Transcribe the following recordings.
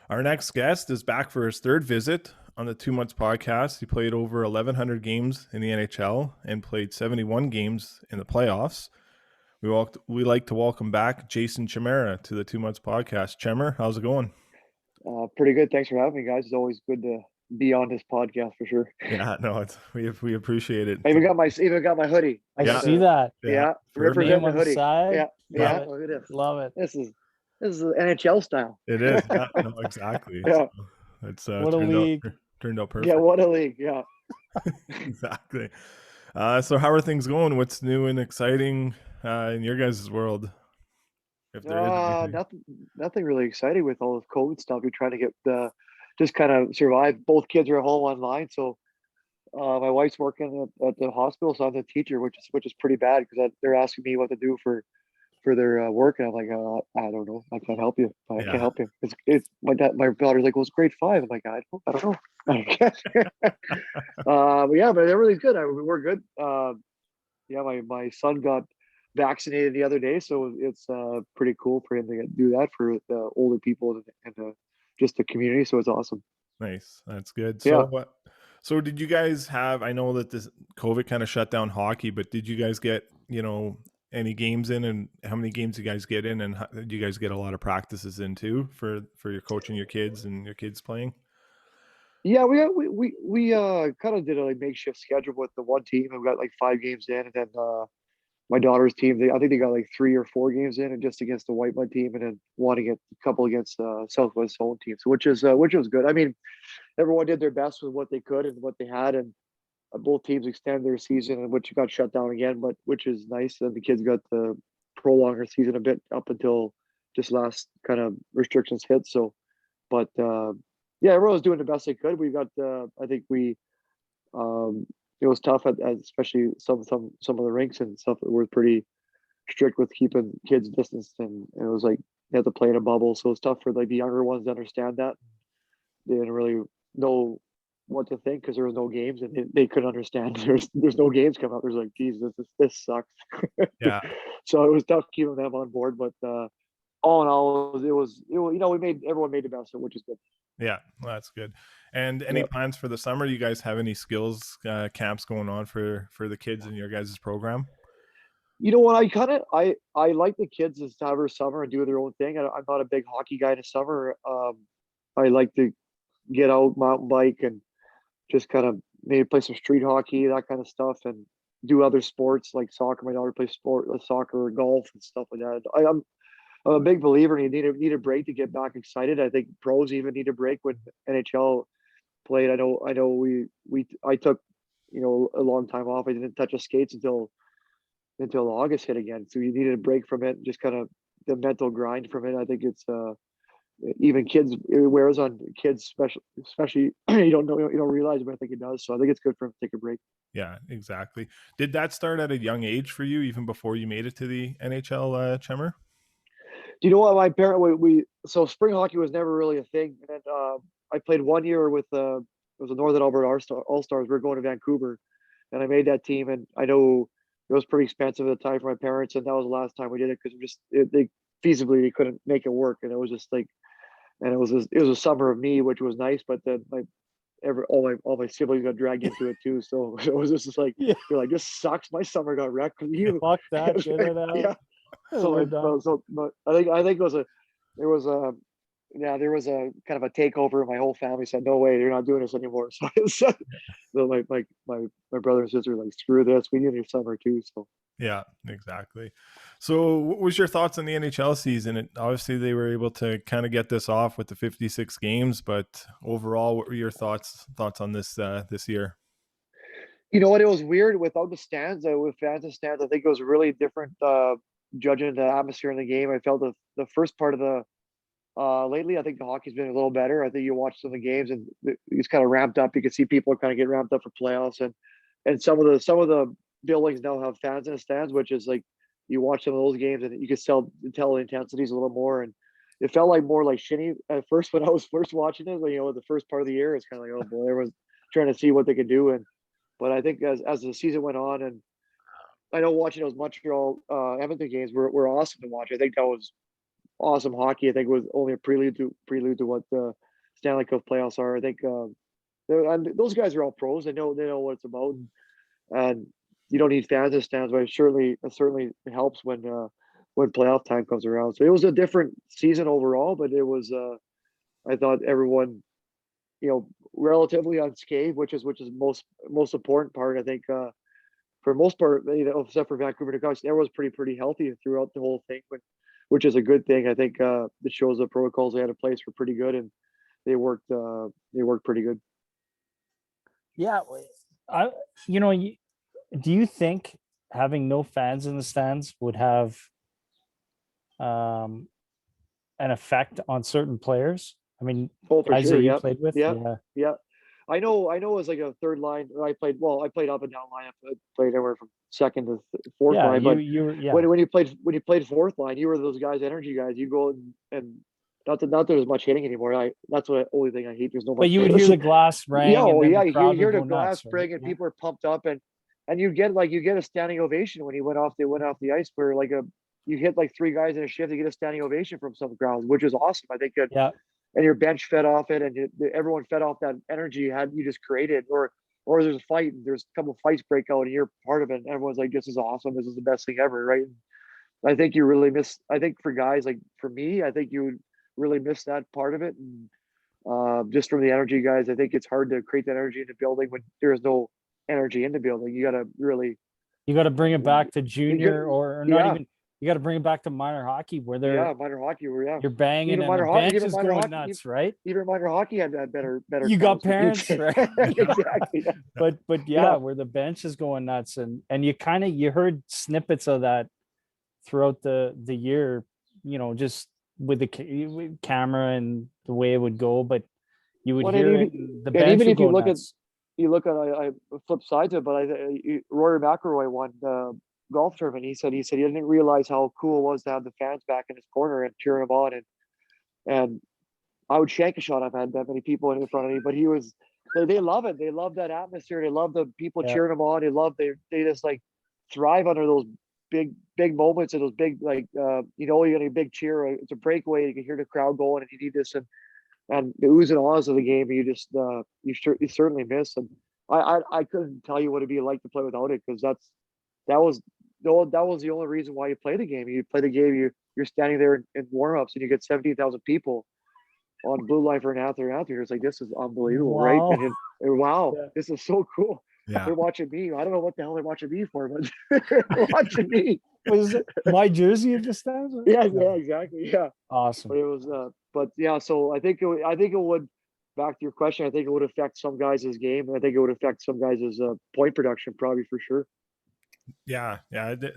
Our next guest is back for his third visit on the 2 Mutts podcast. He played over 1,100 games in the NHL and played 71 games in the playoffs. We like to welcome back Jason Chimera to the 2 Mutts podcast. Chimera, how's it going? Pretty good. Thanks for having me, guys. It's always good to be on this podcast for sure. Yeah, no, we appreciate it. I even got my hoodie. I Yeah. see that. Yeah, perfect. represent Name the on the hoodie. side. Yeah, Yeah. Love it. Look at this. Love it. This is NHL style. It is. Yeah, no, exactly. Yeah. So it's What a league. turned out perfect. Yeah, what a league. Yeah. Exactly. So how are things going? What's new and exciting in your guys' world? If there is anything. Nothing really exciting with all this COVID stuff. You're trying to get just kind of survive. Both kids are at home online, so my wife's working at the hospital, so I'm the teacher, which is pretty bad because they're asking me what to do for their work, and I'm like, I don't know, I can't help you. I can't help you. It's my daughter's like, well, it's grade 5. I'm like, I don't know. But yeah, but everything's good. We're good. Yeah, my son got vaccinated the other day, so it's pretty cool for him to do that for the older people and just the community. So it's awesome. Nice. That's good. Yeah. So did you guys have, I know that this COVID kind of shut down hockey, but did you guys get, any games in, and how many games you guys get in, and did you guys get a lot of practices in too for your coaching your kids and your kids playing? Yeah, we kind of did a makeshift schedule with the one team, and we got like 5 games in, and then my daughter's team, I think they got like 3 or 4 games in, and just against the White Mud team, and then a couple against the Southwest Zone team. So which was good. I mean, everyone did their best with what they could and what they had, and both teams extend their season, and which got shut down again, but which is nice. And the kids got to prolong their season a bit up until just last kind of restrictions hit. So, but yeah, everyone was doing the best they could. We got, I think it was tough at especially some of the rinks and stuff that were pretty strict with keeping kids distanced, and it was like they had to play in a bubble, so it's tough for like the younger ones to understand that. They didn't really know what to think because there was no games, and they couldn't understand there's no games coming up. There's like, geez, this sucks. Yeah. So it was tough keeping them on board, but all in all, it was everyone made the best of it, which is good. Yeah, well, that's good. And any plans for the summer? You guys have any skills camps going on for the kids in your guys' program? You know what? I like the kids to have their summer and do their own thing. I'm not a big hockey guy in the summer. I like to get out, mountain bike, and just kind of maybe play some street hockey, that kind of stuff, and do other sports like soccer. My daughter plays soccer or golf and stuff like that. I'm a big believer in you need a break to get back excited. I think pros even need a break when NHL played. I know I took a long time off. I didn't touch the skates until August hit again. So you needed a break from it, just kind of the mental grind from it. I think it's even kids, it wears on kids, especially you don't realize, but I think it does. So I think it's good for them to take a break. Yeah, exactly. Did that start at a young age for you, even before you made it to the NHL, Chimera? Do you know what? My parent, so spring hockey was never really a thing. And I played 1 year with it was the Northern Alberta All Stars. We were going to Vancouver, and I made that team. And I know it was pretty expensive at the time for my parents, and that was the last time we did it because they feasibly couldn't make it work, and it was just like, and it was a summer of me, which was nice. But then all my siblings got dragged into it too, so it was just like, they're like, this sucks. My summer got wrecked with you. Fuck that. Get it out. Yeah. So but I think there was a kind of a takeover. My whole family said, no way, they're not doing this anymore. So my brother and sister were like, screw this, we need a summer too. So yeah, exactly. So what was your thoughts on the NHL season? Obviously they were able to kind of get this off with the 56 games, but overall, what were your thoughts on this year? You know what, it was weird without the stands. With fans and stands, I think it was really different judging the atmosphere in the game. I felt the first part of the lately, I think the hockey's been a little better. I think you watch some of the games and it's kind of ramped up. You can see people kind of get ramped up for playoffs, and some of the buildings now have fans in the stands, which is like, you watch some of those games and you can tell the intensities a little more. And it felt like more like Shinny at first when I was first watching it. But the first part of the year, it's kind of like, oh boy, everyone's trying to see what they could do. But I think as the season went on, and I know watching those Montreal Edmonton games were awesome to watch. I think that was awesome hockey. I think it was only a prelude to what the Stanley Cup playoffs are. I think and those guys are all pros. They know what it's about, and you don't need fans in stands, but it certainly helps when playoff time comes around. So it was a different season overall, but it was I thought everyone, relatively unscathed, which is most important part. I think for most part, except for Vancouver Canucks, everyone's pretty healthy throughout the whole thing, which is a good thing. I think it shows the protocols they had in place were pretty good, and they worked pretty good. Yeah, I do you think having no fans in the stands would have an effect on certain players? I mean, Oh, for guys sure. that you Yeah. played with, Yeah. yeah. Yeah. I know as like a third line. I played up and down lineup. I played anywhere from second to fourth Yeah, line. But you were, yeah. when you played fourth line, you were those guys, energy guys. You go and not that there's much hitting anymore. That's the only thing I hate. There's no much. But you would hear the glass Yeah, ring, and then yeah. the You crowd hear would the go glass nuts, right? break, and Yeah. people are pumped up, and you get a standing ovation when he went off. They went off the ice where you hit like three guys in a shift. You get a standing ovation from some grounds, which is awesome. I think that. Yeah. And your bench fed off it, and everyone fed off that energy you just created, or there's a fight, and there's a couple of fights break out, and you're part of it, and everyone's like, "This is awesome! This is the best thing ever!" Right? And I think you really miss. I think for guys like for me, I think you would really miss that part of it, and just from the energy guys, I think it's hard to create that energy in the building when there's no energy in the building. You got to really, You got to bring it back to junior, you or not yeah, even. You got to bring it back to minor hockey where they're minor hockey, yeah, you're banging even and the minor hockey, bench is going nuts, right? even minor hockey had that better You got crowds for parents, teams. right? Exactly. Yeah. But yeah, where the bench is going nuts, and you heard snippets of that throughout the year, just with the with camera and the way it would go, but you would Well, hear it, and the and bench even would if you go look at nuts. I flip side to it, but Rory McIlroy won the golf tournament. He said he didn't realize how cool it was to have the fans back in his corner and cheering him on, and I would shank a shot. I've had that many people in front of me, but they love it. They love that atmosphere. They love the people Yeah. cheering them on. They just like thrive under those big moments and those big you get a big cheer. It's a breakaway. You can hear the crowd going, and you need this and the oohs and ahs of the game. You just you certainly miss. And I couldn't tell you what it'd be like to play without it, because that was that was the only reason why you play the game. You play the game. You're standing there in warm-ups, and you get 17,000 people on blue line for an after. It's like, this is unbelievable, right? Wow. And wow, Yeah. this is so cool. Yeah. They're watching me. I don't know what the hell they're watching me for, but they're watching me. Was it my jersey in the stands? Yeah, exactly. Yeah, Awesome. but it was. But yeah, so I think it would. Back to your question, I think it would affect some guys' game, and I think it would affect some guys' point production, probably, for sure. Yeah.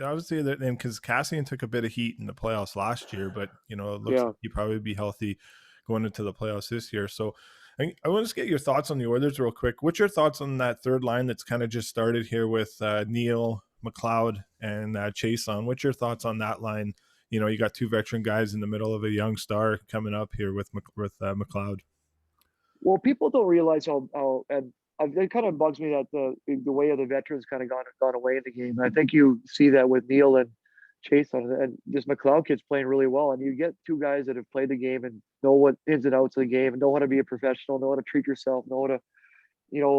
Obviously, because Cassian took a bit of heat in the playoffs last year, but it looks like he'd probably be healthy going into the playoffs this year. So I want to get your thoughts on the Oilers real quick. What's your thoughts on that third line that's kind of just started here with Neil, McLeod, and Chase on? What's your thoughts on that line? You got two veteran guys in the middle of a young star coming up here with McLeod. Well, people don't realize how and it kind of bugs me that the way of the veterans kind of gone away in the game. And I think you see that with Neil and Chase and this McLeod kid's playing really well. And you get two guys that have played the game and know what ins and outs of the game, and know how to be a professional, know how to treat yourself, know how to,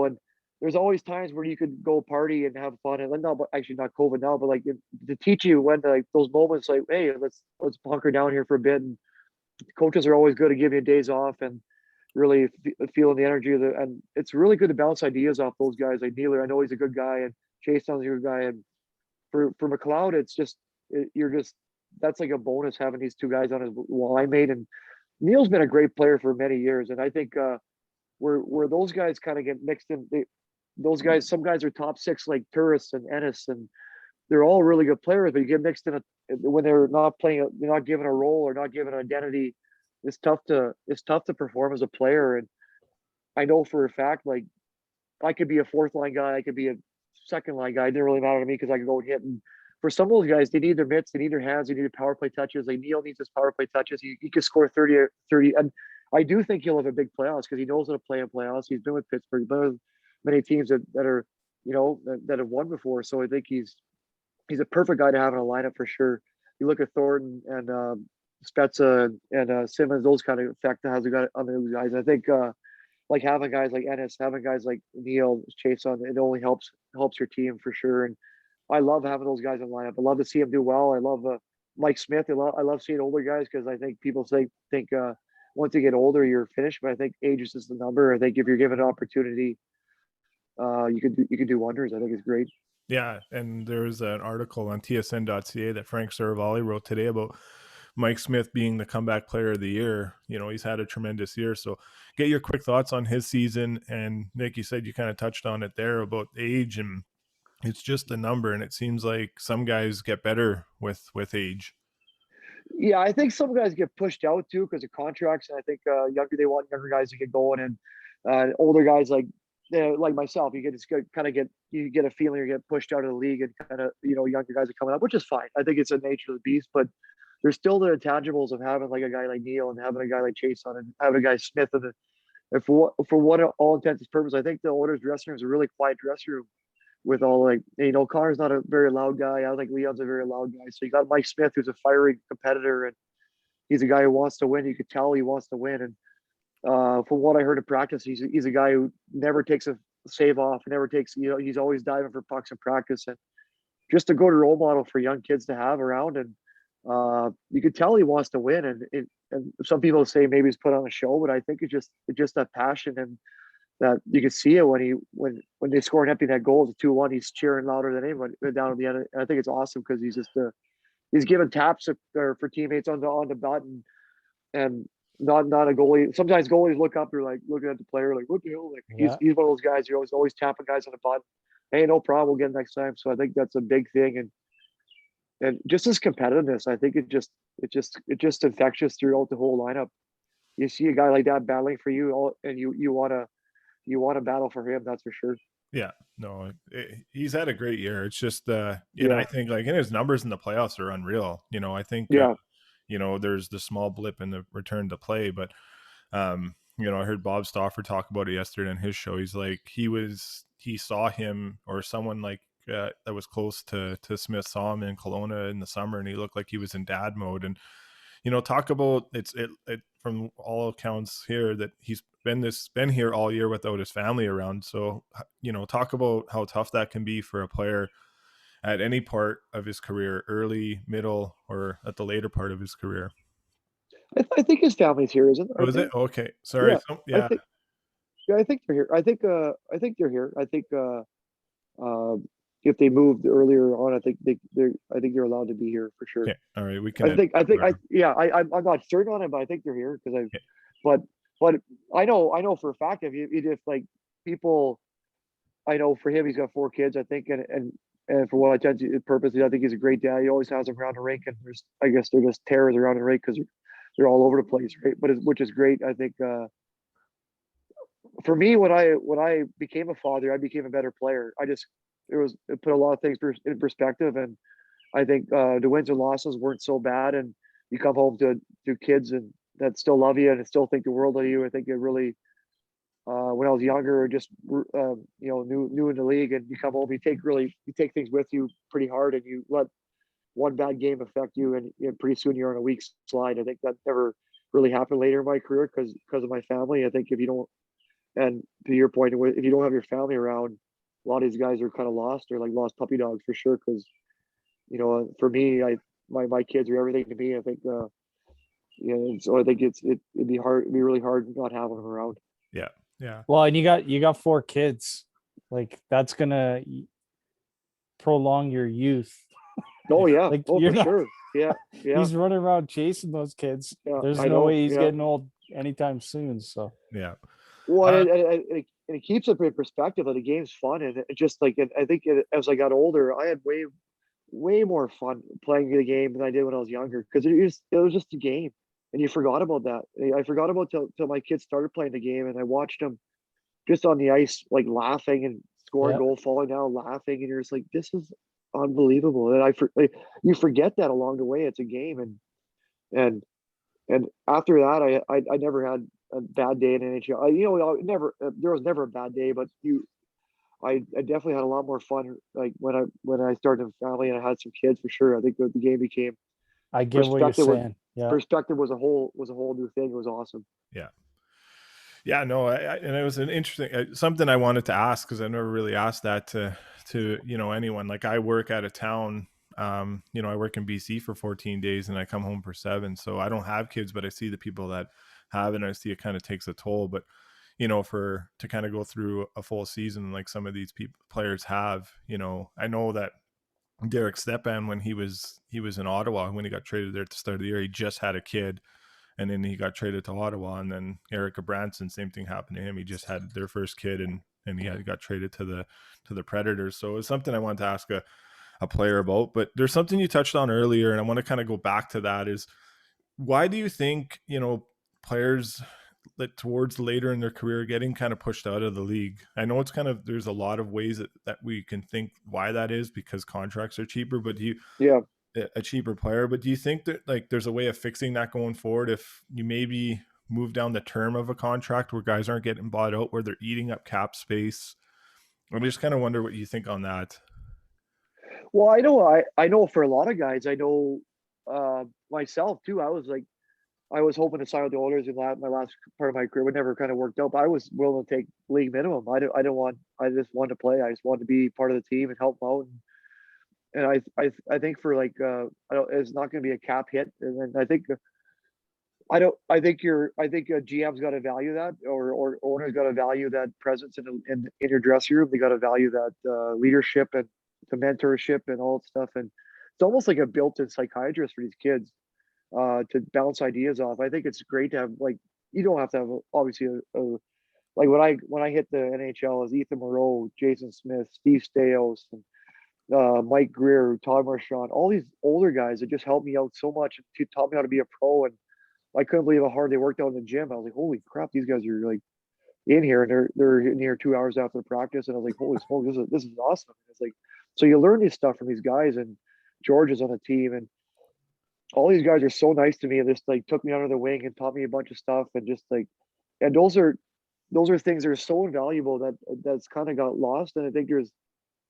and there's always times where you could go party and have fun. And no, but actually not COVID now, but like to teach you when like those moments, like, hey, let's bunker down here for a bit. And coaches are always good to give you days off and really feeling the energy of and it's really good to bounce ideas off those guys like Nealer. I know he's a good guy, and Chase sounds like a good guy. And for McLeod, it's just that's like a bonus having these two guys on his line mate. And Neil's been a great player for many years, and I think where those guys kind of get mixed in, some guys are top six like Turris and Ennis, and they're all really good players, but you get mixed in when they're not playing, they're not given a role or not given an identity. It's tough to perform as a player. And I know for a fact, like, I could be a fourth line guy, I could be a second line guy. It didn't really matter to me because I could go and hit. And for some of those guys, they need their mitts, they need their hands, they need power play touches. Like Neil needs his power play touches. He could score 30. And I do think he'll have a big playoffs because he knows how to play in playoffs. He's been with Pittsburgh, but many teams that are, that have won before. So I think he's a perfect guy to have in a lineup for sure. You look at Thornton and Spezza and Simmons, those kind of effect that has got on those guys. I think like having guys like Ennis, having guys like Neil Chase on, it only helps your team for sure. And I love having those guys in the lineup. I love to see them do well. I love Mike Smith. I love seeing older guys because I think people think once you get older you're finished, but I think age is just the number. I think if you're given an opportunity, you could do wonders. I think it's great. Yeah, and there's an article on tsn.ca that Frank Saravalli wrote today about Mike Smith being the comeback player of the year. He's had a tremendous year. So get your quick thoughts on his season. And Nick, you said you kind of touched on it there about age, and it's just a number. And it seems like some guys get better with age. Yeah, I think some guys get pushed out too because of contracts. And I think they want younger guys to get going, and older guys like myself, you get a feeling you get pushed out of the league, and kind of younger guys are coming up, which is fine. I think it's the nature of the beast, but there's still the intangibles of having like a guy like Neil and having a guy like Chase on and having a guy Smith and for what all intents and purposes, I think the Oilers dressing room is a really quiet dressing room with all Connor's not a very loud guy. I don't think Leon's a very loud guy. So you got Mike Smith, who's a fiery competitor, and he's a guy who wants to win. You could tell he wants to win. And from what I heard in practice, he's a guy who never takes a save off, never takes, he's always diving for pucks in practice, and just a good role model for young kids to have around. And you could tell he wants to win. And some people say maybe he's put on a show, but I think it's just that passion, and that you can see it when they score an empty net goal, it's 2-1, he's cheering louder than anyone down at the end. And I think it's awesome because he's just he's giving taps for teammates on the button, and not a goalie. Sometimes goalies look up, they're like looking at the player like, what the hell? Like he's one of those guys who always tapping guys on the button. Hey, no problem, we'll get it next time. So I think that's a big thing, and just his competitiveness, I think it's just infectious throughout the whole lineup. You see a guy like that battling for you, and you want to battle for him. That's for sure. Yeah, no, he's had a great year. It's just, I think like his numbers in the playoffs are unreal. I think, there's the small blip in the return to play, but, I heard Bob Stauffer talk about it yesterday on his show. He's like, he saw him, or someone like that was close to Smith saw him in Kelowna in the summer, and he looked like he was in dad mode. And, talk about it from all accounts here that he's been here all year without his family around. So, talk about how tough that can be for a player at any part of his career, early, middle, or at the later part of his career. I think his family's here, isn't it? Oh, is it? Okay. Sorry. Yeah. I think they're here. I think they're here. I think if they moved earlier on, I think they're allowed to be here for sure. Okay. All right. We can. I'm not certain on it, but I think they're here because but I know for a fact if like people, I know for him, he's got 4 kids, I think, and for what I tend to purpose, I think he's a great dad. He always has them around the rink, and I guess they're just terrors around the rink because they're all over the place, right? But which is great. I think for me, when I became a father, I became a better player. It put a lot of things in perspective, and I think the wins and losses weren't so bad, and you come home to kids and that still love you and still think the world of you. I think it really, when I was younger, just new in the league, and you come home, you take things with you pretty hard, and you let one bad game affect you, and pretty soon you're on a weak slide. I think that never really happened later in my career because of my family. I think if you don't, and to your point, if you don't have your family around, a lot of these guys are kind of lost, or like lost puppy dogs for sure. Because for me, my kids are everything to me. I think so I think it'd be really hard not having them around. Yeah. Well, and you got 4 kids, like that's gonna prolong your youth. Oh yeah, like for sure. Yeah. He's running around chasing those kids. Yeah, There's no way he's getting old anytime soon. So yeah. Well, it keeps it in perspective. That the game's fun, and it just like I think as I got older, I had way more fun playing the game than I did when I was younger, because it was just a game, and you forgot about that. I forgot about till my kids started playing the game, and I watched them just on the ice, like laughing and scoring goal, falling down, laughing, and you're just like, this is unbelievable. And you forget that along the way. It's a game, and after that, I never had a bad day in NHL. There was never a bad day, but I definitely had a lot more fun, like when I started a family and I had some kids, for sure. I think the game became, I get what you're saying. Yeah. perspective was a whole new thing. It was awesome. Yeah, no, and it was an interesting something I wanted to ask because I never really asked that to anyone. Like I work out of town, I work in BC for 14 days and I come home for 7. So I don't have kids, but I see the people that have, and I see it kind of takes a toll. But to kind of go through a full season like some of these players have, I know that Derek Stepan, when he was in Ottawa, when he got traded there at the start of the year, he just had a kid. And then he got traded to Ottawa, and then Erica Branson, same thing happened to him. He just had their first kid, and he got traded to the Predators. So it's something I wanted to ask a player about. But there's something you touched on earlier, and I want to kind of go back to that. Is why do you think players that towards later in their career are getting kind of pushed out of the league? I know it's kind of there's a lot of ways that we can think why that is because contracts are cheaper, but a cheaper player, but do you think that like there's a way of fixing that going forward if you maybe move down the term of a contract where guys aren't getting bought out, where they're eating up cap space? I just kind of wonder what you think on that. Well, I know for a lot of guys, I know myself too. I was hoping to sign with the Oilers in my last part of my career. It never kind of worked out, but I was willing to take league minimum. I just wanted to play. I just wanted to be part of the team and help them out. And I think for like it's not going to be a cap hit, and I think a GM's got to value that, or owners got to value that presence in your dressing room. They got to value that leadership and the mentorship and all that stuff. And it's almost like a built-in psychiatrist for these kids to bounce ideas off. I think it's great to have you don't have to have obviously like when I hit the NHL as Ethan Moreau, Jason Smith, Steve Stais, and Mike Greer, Todd Marchand, all these older guys that just helped me out so much and taught me how to be a pro. And I couldn't believe how hard they worked out in the gym. I was like, holy crap, these guys are like in here, and they're in here 2 hours after practice. And I was like, holy smoke, this is awesome. And it's like, so you learn this stuff from these guys, and George is on the team, and all these guys are so nice to me and just like took me under the wing and taught me a bunch of stuff. And just like, and those are things that are so invaluable that's kind of got lost. And I think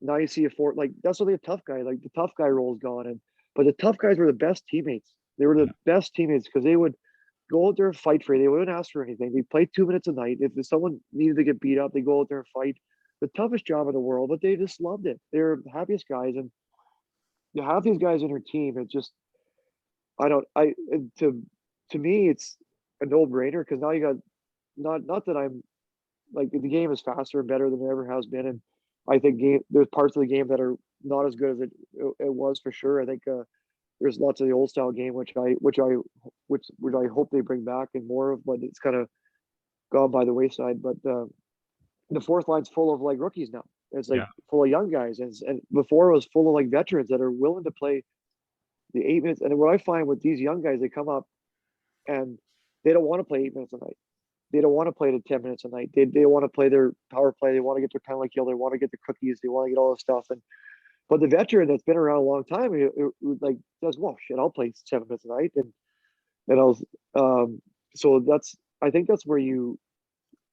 now you see that's what a tough guy, like the tough guy role is gone. But the tough guys were the best teammates. They were the best teammates because they would go out there and fight for you. They wouldn't ask for anything. They played 2 minutes a night. If someone needed to get beat up, they go out there and fight. The toughest job in the world, but they just loved it. They're the happiest guys. And you have these guys in your team. It just, to me, it's a no-brainer because now you got, not that I'm like the game is faster and better than it ever has been. And I think there's parts of the game that are not as good as it was for sure. I think there's lots of the old style game which I hope they bring back and more of, but it's kind of gone by the wayside. But the fourth line's full of like rookies now. It's like full of young guys, and before it was full of like veterans that are willing to play the 8 minutes. And what I find with these young guys, they come up and they don't want to play 8 minutes a night. They don't want to play the 10 minutes a night. They want to play their power play. They want to get their penalty kill. They want to get the cookies. They want to get all this stuff. But the veteran that's been around a long time, it like says, "Well, shit, I'll play 7 minutes a night." And so I think that's where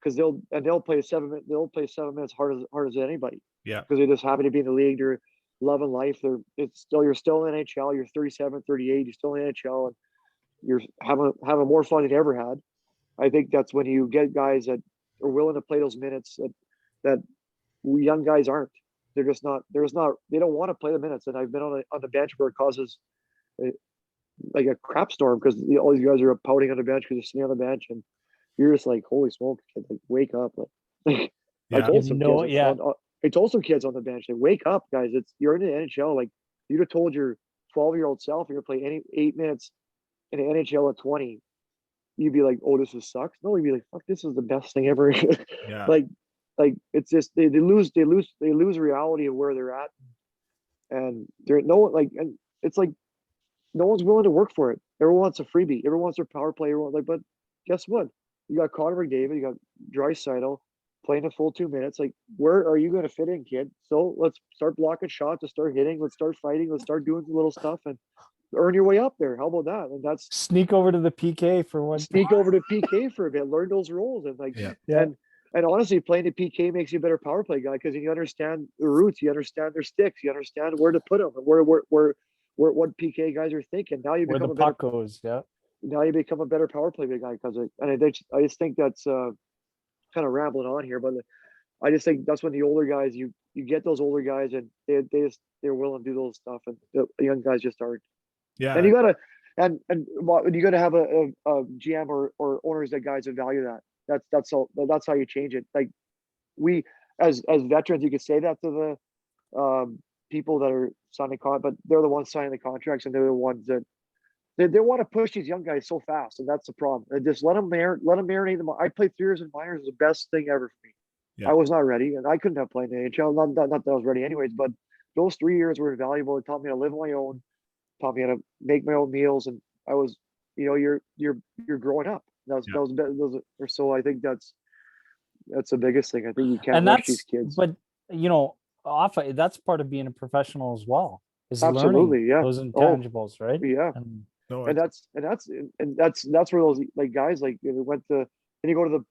because they'll play 7 minutes. They'll play 7 minutes hard as anybody. Yeah. Because they're just happy to be in the league. They're loving life. You're still in the NHL. You're 37, 38. You're still in the NHL, and you're having more fun than you ever had. I think that's when you get guys that are willing to play those minutes that young guys aren't. They're just not. They don't want to play the minutes. And I've been on the bench where it causes like a crap storm because all these guys are pouting on the bench because they're sitting on the bench, and you're just like, holy smoke, kid, like wake up! Like I told some kids on the bench, like wake up, guys. You're in the NHL. Like you'd have told your 12-year-old self you're gonna play any 8 minutes in the NHL at 20. You'd be like, oh, this sucks. No, you'd be like, fuck, this is the best thing ever. Yeah. like it's just they lose reality of where they're at, and and it's like no one's willing to work for it. Everyone wants a freebie. Everyone wants their power play. But guess what? You got Connor McDavid, you got Draisaitl playing a full 2 minutes. Like, where are you going to fit in, kid? So let's start blocking shots. Let's start hitting. Let's start fighting. Let's start doing the little stuff and earn your way up there. How about that? And that's sneak over to the PK for one. Sneak over to PK for a bit. Learn those roles and honestly, playing the PK makes you a better power play guy because you understand the routes, you understand their sticks, you understand where to put them, and where what PK guys are thinking. Now you where become the a better puck goes. Yeah. now you become a better power play guy because of it. And I just think that's kind of rambling on here, but I just think that's when the older guys you get those older guys and they're willing to do those stuff, and the young guys just aren't. Yeah. And you gotta you gotta have a GM or owners that guys that value that. That's how you change it. Like we as veterans, you could say that to the people that are signing but they're the ones signing the contracts, and they're the ones that they want to push these young guys so fast, and that's the problem. And just let them marinate them. I played 3 years in minors, the best thing ever for me. Yeah. I was not ready, and I couldn't have played in the NHL. Not that I was ready anyways, but those 3 years were invaluable. It taught me to live on my own, taught me how to make my own meals, and I was, you're growing up. So I think that's the biggest thing. I think you can't And rush these kids. but that's part of being a professional as well, is Absolutely, learning yeah. those intangibles, right? Yeah. And And that's where those like guys like went to, and you go to the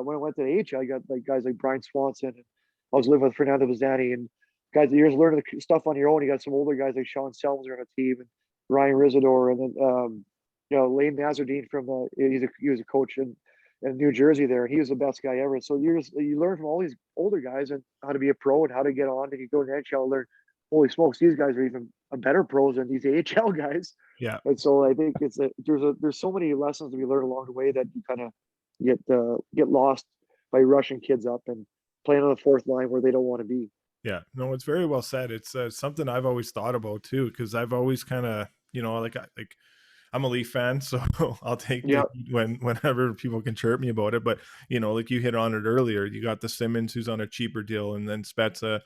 when I went to the H, I got like guys like Brian Swanson, and I was living with Fernando Bizzani, and guys that you're just learning the stuff on your own. You got some older guys like Sean Selmser on a team, and Ryan Rizador, and then Lane Nazardine from he was a coach in New Jersey there, and he was the best guy ever. So you learn from all these older guys and how to be a pro and how to get on, and you go to the NHL and learn, holy smokes, these guys are even a better pros than these AHL guys. Yeah. And so I think there's so many lessons to be learned along the way that you kind of get lost by rushing kids up and playing on the fourth line where they don't want to be. Yeah, no, it's very well said. It's something I've always thought about too, because I've always kind of, like I'm a Leaf fan, so I'll take the heat whenever people can chirp me about it. But like you hit on it earlier, you got the Simmons who's on a cheaper deal, and then Spezza,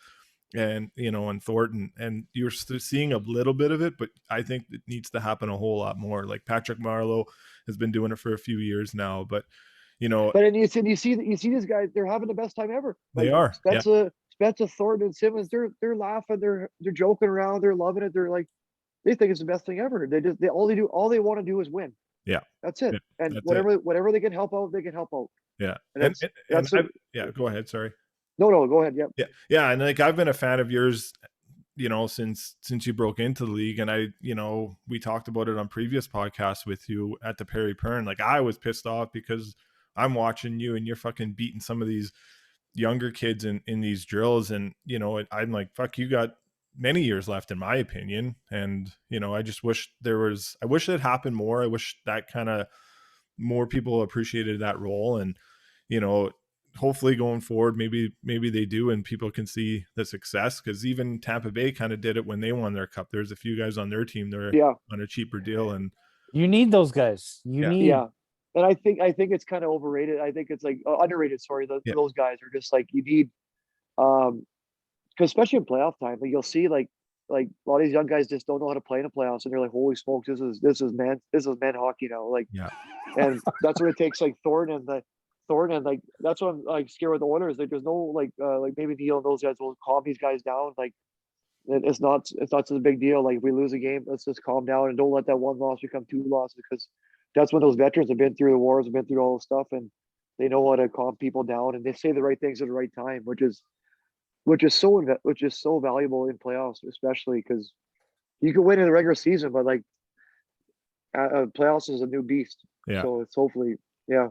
and and Thornton, and you're still seeing a little bit of it, but I think it needs to happen a whole lot more. Like Patrick Marleau has been doing it for a few years now, but But you see these guys, they're having the best time ever. They are. Spezza, Thornton, and Simmons, they're laughing, they're joking around, they're loving it. They're like, they think it's the best thing ever. All they want to do is win. Yeah, that's it. Yeah, and that's whatever they can help out, they can help out. Yeah, go ahead. Sorry. No, go ahead. Yep. Yeah, and like I've been a fan of yours, since you broke into the league, and I, we talked about it on previous podcasts with you at the Perry Pern. Like I was pissed off because I'm watching you and you're fucking beating some of these younger kids in these drills, and I'm like, fuck, you got many years left in my opinion. And I just wish I wish it happened more. I wish that kind of more people appreciated that role, and hopefully going forward, maybe they do, and people can see the success, because even Tampa Bay kind of did it when they won their cup. There's a few guys on their team that are on a cheaper deal, and you need those guys. And I think it's kind of overrated. I think it's like underrated. Sorry, those guys are just like, you need, because especially in playoff time, like you'll see like a lot of these young guys just don't know how to play in the playoffs, and they're like, holy smokes, this is men hockey now. Like, and that's what it takes. Like Thornton, like that's what I'm like scared with the Oilers. Like there's no like maybe Neil and those guys will calm these guys down. Like it's not such a big deal. Like if we lose a game, let's just calm down and don't let that one loss become 2 losses, because that's when those veterans have been through the wars, have been through all the stuff, and they know how to calm people down, and they say the right things at the right time, which is so valuable in playoffs, especially because you can win in the regular season, but like playoffs is a new beast. Yeah. So it's hopefully, yeah.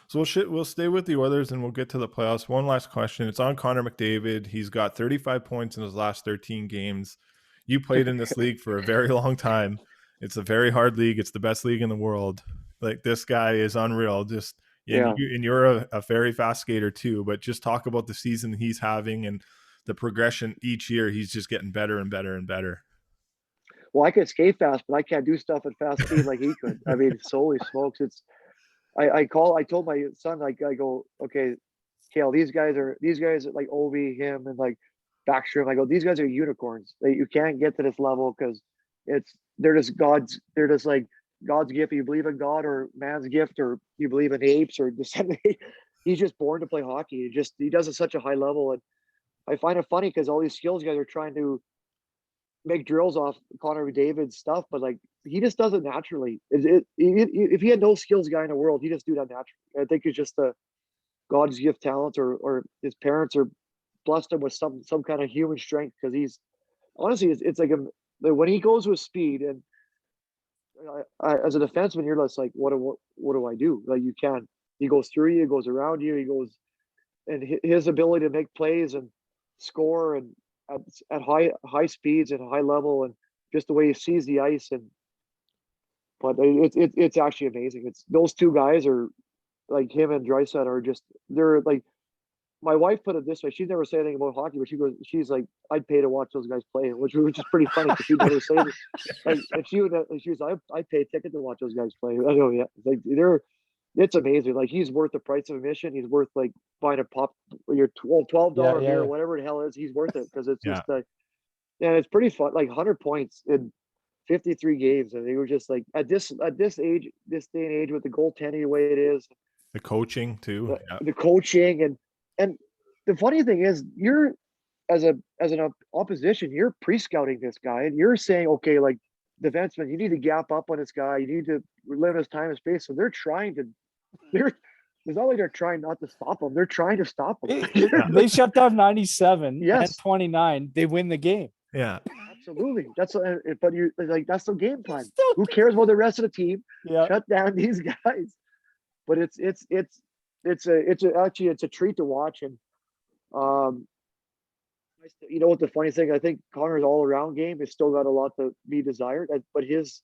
So we'll stay with the Oilers and we'll get to the playoffs. One last question. It's on Connor McDavid. He's got 35 points in his last 13 games. You played in this league for a very long time. It's a very hard league. It's the best league in the world. Like this guy is unreal. And you're a very fast skater too, but just talk about the season he's having and the progression each year. He's just getting better and better and better. Well, I can skate fast, but I can't do stuff at fast speed like he could. I mean, holy smokes. I told my son, like, I go, okay, Kale, these guys like Ovi, him, and like Backstrom. I go, these guys are unicorns. You can't get to this level because they're just gods. They're just like God's gift. You believe in God, or man's gift, or you believe in apes, or just he's just born to play hockey. He does it such a high level, and I find it funny because all these skills guys are trying to make drills off Connor McDavid's stuff, but like he just does it naturally. If he had no skills guy in the world, he just do that naturally. I think it's just a God's gift talent, or his parents are blessed him with some kind of human strength, because he's honestly it's like when he goes with speed, and as a defenseman, you're just like, what do I do? Like you can't. He goes through you, he goes around you, he goes, and his ability to make plays and score and at high speeds and high level and just the way he sees the ice and. But it's actually amazing. It's those two guys are like him and Drysdale are just they're like my wife put it this way. She's never said anything about hockey, but she's like, I'd pay to watch those guys play, which is pretty funny because she'd never say it. Like if she would, she was, I'd pay a ticket to watch those guys play. I know, yeah, like it's amazing. Like he's worth the price of admission. He's worth like buying a pop your $12 beer or whatever the hell it is. He's worth it because it's just and it's pretty fun. Like 100 points in 53 games, and they were just like at this age, this day and age with the goaltending the way it is, the coaching too, the coaching and the funny thing is, you're as an opposition, you're pre-scouting this guy, and you're saying, okay, like defenseman, you need to gap up on this guy, you need to limit his time and space. So they're trying to, it's not like they're trying not to stop him; they're trying to stop him. They shut down 97. Yes. At 29, they win the game. Yeah, absolutely. That's but you like that's the game plan. Who cares about the rest of the team? Yeah. Shut down these guys. But it's actually a treat to watch. And you know what the funny thing? I think Connor's all around game has still got a lot to be desired, but he's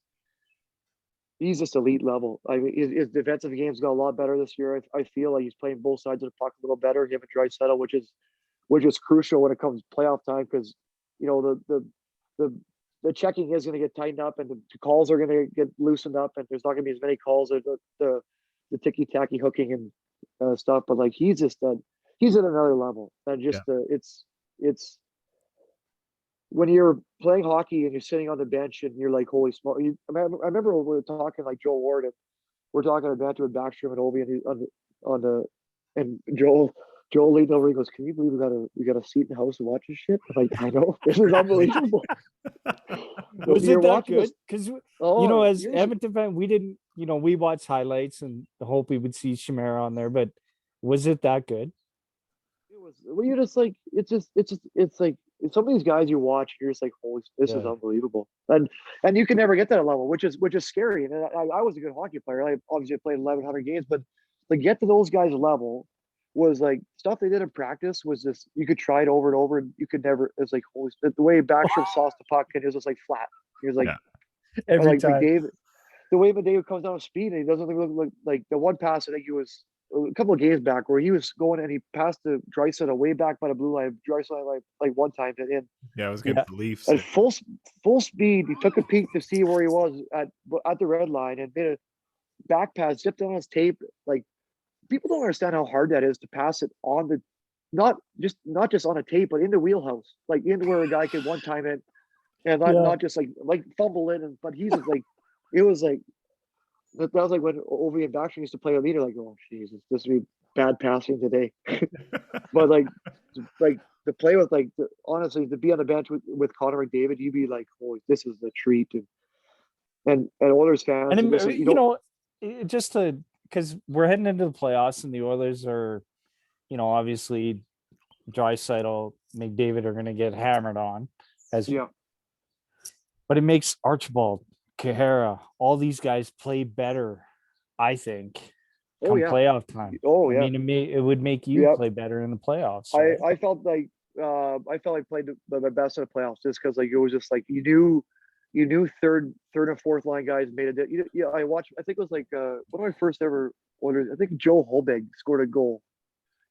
just elite level. I mean, his defensive game's got a lot better this year. I feel like he's playing both sides of the puck a little better. Him and Draisaitl, which is crucial when it comes to playoff time because you know the checking is going to get tightened up and the calls are going to get loosened up and there's not going to be as many calls of the ticky tacky hooking and stuff. But like he's just he's at another level and just it's when you're playing hockey and you're sitting on the bench and you're like, holy smoke. I remember when we were talking like Joe Ward and we're talking about with Backstrom and Ovi and Joel leaned over. He goes, "Can you believe we got a seat in the house to watch this shit?" I'm like, I know, this is unbelievable. Was it that good? Because you know, as Edmonton fan, we didn't. You know, we watched highlights and hope we would see Chimera on there. But was it that good? It was. Well, you're just like it's like some of these guys you watch, you're just like, holy, this is unbelievable. And you can never get that level, which is scary. And I was a good hockey player. I obviously played 1,100 games, but to get to those guys' level was like stuff they did in practice was just you could try it over and over and you could never. It's like holy, the way Backstrom sauced the puck and it was just like flat. He was like every time. McDavid, the way McDavid comes down with speed and he doesn't look like the one pass I think he was a couple of games back where he was going and he passed the Draisaitl way back by the blue line. Draisaitl like one time and in. Yeah, it was good for the Leafs. At full speed, he took a peek to see where he was at the red line and made a back pass, zipped on his tape. Like people don't understand how hard that is to pass it on the not just on a tape, but in the wheelhouse, like into where a guy could one time it and not just like fumble it. But he's just like it was like. That was like when Ovi and Backstrom used to play a leader, like, oh Jesus, this would be bad passing today. But like to play with honestly to be on the bench with Connor McDavid, you'd be like, oh, this is the treat. And Oilers fans, and just to because we're heading into the playoffs and the Oilers are, obviously Draisaitl, McDavid are going to get hammered on but it makes Archibald, Chimera, all these guys play better, I think, come playoff time. Oh yeah, I mean, it would make you play better in the playoffs. Right? I felt like played the best in the playoffs just because like it was just like you knew third and fourth line guys made it. I watched. I think it was like one of my first ever Oilers. I think Joe Holbig scored a goal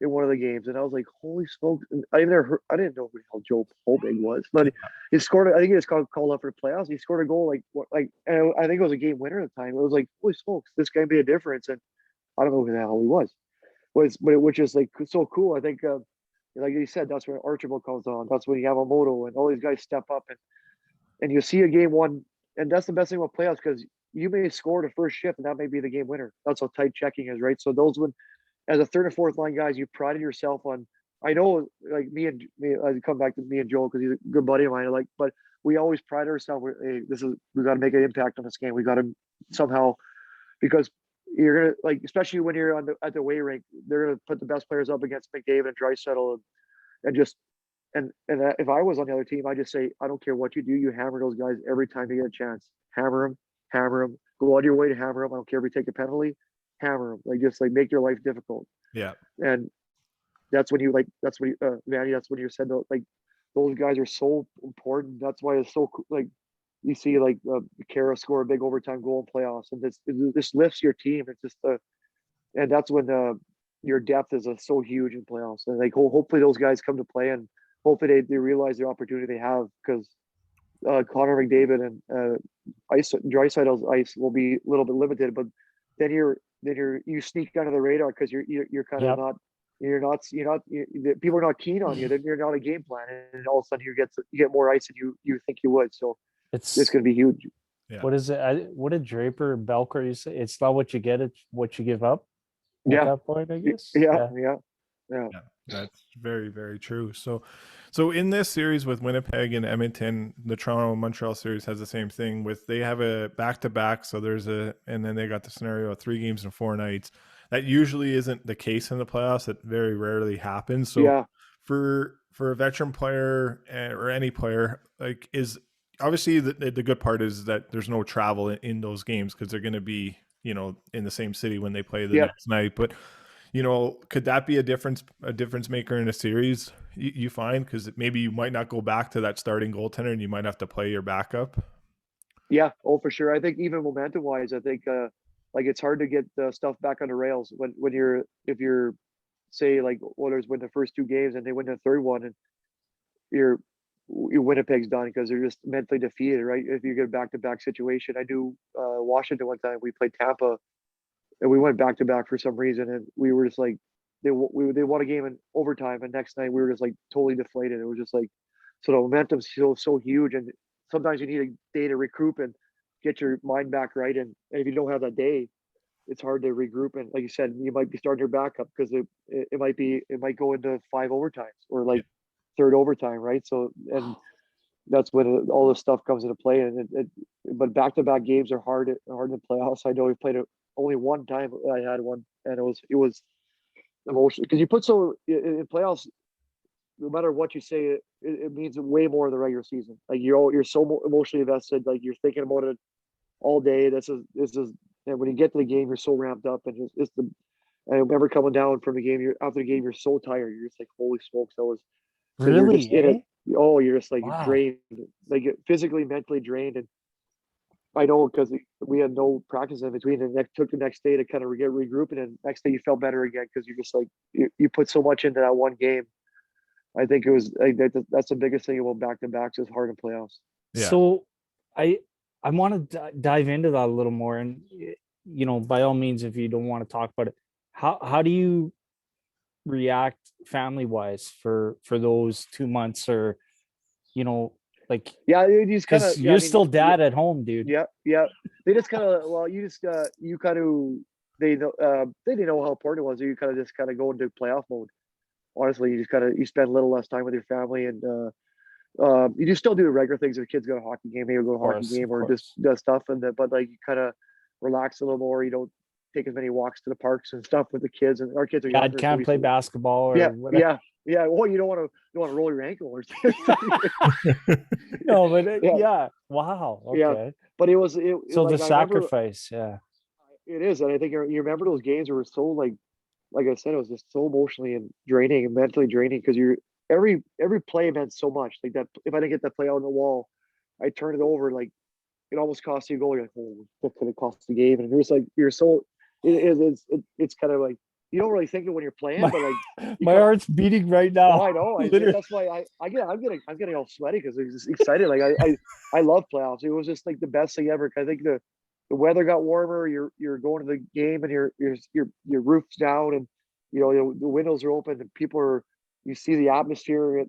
in one of the games, and I was like, "Holy smokes!" And I didn't know who the hell Joe Holbig was, but he scored. I think he was called up for the playoffs. He scored a goal and I think it was a game winner at the time. It was like, "Holy smokes, this guy made a difference!" And I don't know who the hell he was, which is like so cool. I think, like you said, that's when Archibald comes on. That's when Yamamoto and all these guys step up, and you see a game one, and that's the best thing about playoffs because you may score the first shift, and that may be the game winner. That's how tight checking is, right? So those when. As a third and fourth line guys, you prided yourself on. I know, like me, I come back to me and Joel because he's a good buddy of mine. But we always pride ourselves. Hey, we got to make an impact on this game. We got to somehow, because you're gonna especially when you're at the way rink, they're gonna put the best players up against McDavid and Draisaitl, and if I was on the other team, I just say I don't care what you do, you hammer those guys every time you get a chance. Hammer them, hammer them. Go out of your way to hammer them. I don't care if you take a penalty, hammer them. Like just like make your life difficult. Yeah. And that's when you like. That's when you, Manny. That's when you said that, like those guys are so important. That's why it's so like you see like Kara score a big overtime goal in playoffs, and this lifts your team. It's just and that's when your depth is so huge in playoffs. And like hopefully those guys come to play, and hopefully they realize the opportunity they have, because Connor McDavid and Draisaitl's ice will be a little bit limited, but then you sneak under the radar because you're kind of Yep. not. People are not keen on you. Then you're not a game plan, and all of a sudden you get more ice than you think you would. So it's going to be huge. Yeah. What is it? What did Draper Belker used to say? It's not what you get, it's what you give up. At that point, I guess. Yeah. That's very, very true. So in this series with Winnipeg and Edmonton, the Toronto and Montreal series has the same thing with, they have a back-to-back. So and then they got the scenario of 3 games in 4 nights. That usually isn't the case in the playoffs. It very rarely happens. So for a veteran player or any player, like, is obviously the good part is that there's no travel in those games, because they're going to be, in the same city when they play the next night. But could that be a difference maker in a series, you find? Because maybe you might not go back to that starting goaltender and you might have to play your backup. Yeah. Oh, for sure. I think even momentum wise, I think like it's hard to get the stuff back on the rails if you're say like Oilers win the first 2 games and they win the third one, and your Winnipeg's done because they're just mentally defeated, right? If you get a back-to-back situation. I do Washington one time. We played Tampa and we went back-to-back for some reason, and we were just like they won a game in overtime, and next night we were just like totally deflated. It was just like, so the momentum's so huge, and sometimes you need a day to regroup and get your mind back right. And if you don't have that day, it's hard to regroup. And like you said, you might be starting your backup because it might go into 5 overtimes or like third overtime, right? So, and that's when all this stuff comes into play. And but back-to-back games are hard in playoffs. I know we played it only one time. I had one, and it was emotional because you put so in playoffs. No matter what you say, it means way more than the regular season. Like you're so emotionally invested. Like you're thinking about it all day. This is, and when you get to the game, you're so ramped up, and I remember coming down from the game. After the game, you're so tired. You're just like, holy smokes, that was really you're just in it. Oh, you're just like drained, like physically, mentally drained. And I know because we had no practice in between, and took the next day to kind of get regrouping, and next day you felt better again because you're just like you put so much into that one game. I think it was like that's the biggest thing about back-to-backs is hard in playoffs. Yeah. So I want to dive into that a little more, and by all means, if you don't want to talk about it, how do you react family-wise for those 2 months, or like you just kind of you're still dad at home, dude. Yeah. They just kind of you kind of they didn't know how important it was. You kind of just kind of go into playoff mode. Honestly, you spend a little less time with your family, and you just still do the regular things. If the kids go to a hockey game, maybe go to a hockey game or just does stuff, but like you kind of relax a little more. You don't take as many walks to the parks and stuff with the kids, and our kids are younger. Dad can't play basketball or whatever. Yeah. Well, you don't want to roll your ankle or something. No, but wow. Okay. Yeah, but it was so like, the sacrifice. It is, and I think you remember those games were so like I said, it was just so emotionally and draining and mentally draining because every play meant so much. Like that, if I didn't get that play out on the wall, I turned it over. Like it almost cost you a goal. You're like, oh, that could have cost the game. And it was like it's kind of like you don't really think it when you're playing, but like my heart's beating right now. Oh, I know. That's why I'm getting all sweaty because I'm just excited. Like I love playoffs. It was just like the best thing ever. I think the weather got warmer. You're going to the game and your roof's down, and the windows are open, and you see the atmosphere.